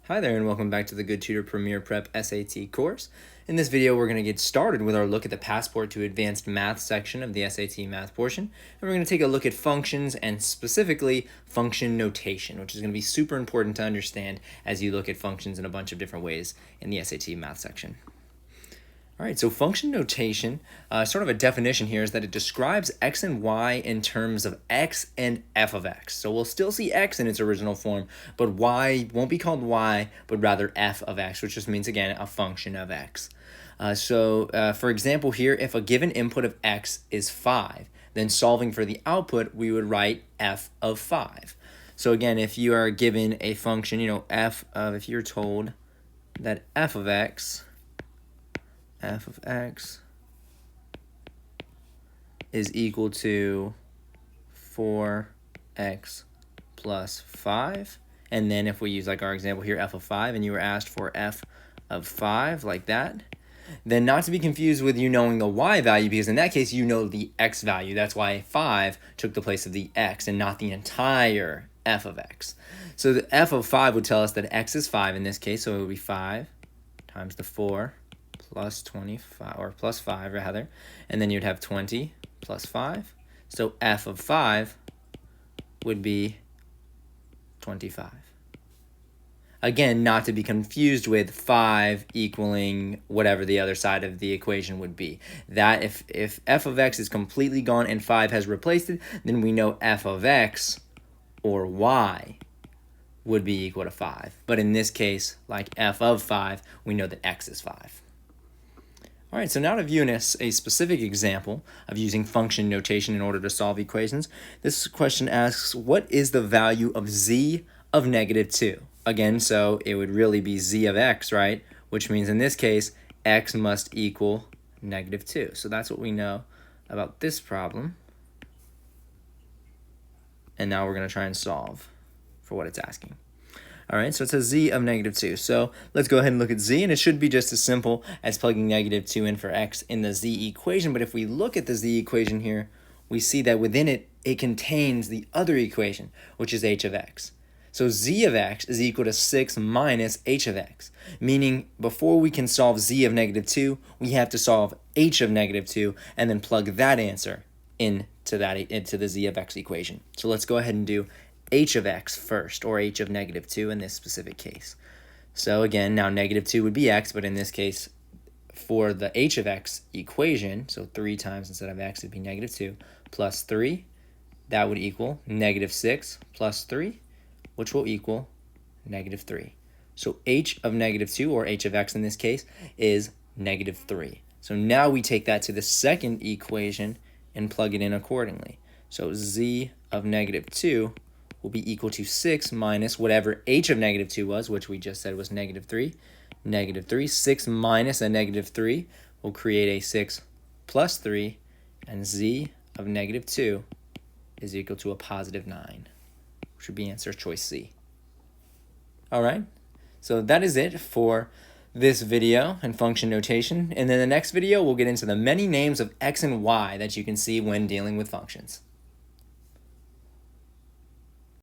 Hi there and welcome back to the Good Tutor Premier Prep SAT course. In this video, we're going to get started with our look at the Passport to Advanced Math section of the SAT Math portion. And we're going to take a look at functions and specifically function notation, which is going to be super important to understand as you look at functions in a bunch of different ways in the SAT Math section. All right, so function notation, sort of a definition here is that it describes x and y in terms of x and f of x. So we'll still see x in its original form, but y won't be called y, but rather f of x, which just means, again, a function of x. For example here, if a given input of x is 5, then solving for the output, we would write f of 5. So again, if you are given a function, if you're told that f of x is equal to 4x plus 5. And then if we use like our example here, f of 5, and you were asked for f of 5 like that, then not to be confused with you knowing the y value, because in that case you know the x value. That's why 5 took the place of the x and not the entire f of x. So the f of 5 would tell us that x is 5 in this case, so it would be 5 times the 4 plus 25, or plus 5 rather, and then you'd have 20 plus 5. So f of 5 would be 25. Again, not to be confused with 5 equaling whatever the other side of the equation would be. That if f of x is completely gone and 5 has replaced it, then we know f of x or y would be equal to 5. But in this case, like f of 5, we know that x is 5. All right, so now to view a specific example of using function notation in order to solve equations, this question asks, what is the value of z of -2? Again, so it would really be z of x, right? Which means in this case, x must equal -2. So that's what we know about this problem. And now we're going to try and solve for what it's asking. All right, so it says z of -2. So let's go ahead and look at z, and it should be just as simple as plugging -2 in for x in the z equation. But if we look at the z equation here, we see that within it, it contains the other equation, which is h of x. So z of x is equal to 6 minus h of x, meaning before we can solve z of -2, we have to solve h of -2 and then plug that answer into the z of x equation. So let's go ahead and do h of x first, or h of -2 in this specific case. So again, now -2 would be x, but in this case, for the h of x equation, so 3 times instead of x, it'd be -2 plus 3. That would equal -6 plus 3, which will equal -3. So h of -2, or h of x in this case, is -3. So now we take that to the second equation and plug it in accordingly. So z of -2 will be equal to 6 minus whatever h of -2 was, which we just said was -3. -3, 6 minus a -3 will create a 6 plus 3, and z of -2 is equal to a +9, which would be answer choice C. All right, so that is it for this video and function notation. And then the next video, we'll get into the many names of x and y that you can see when dealing with functions.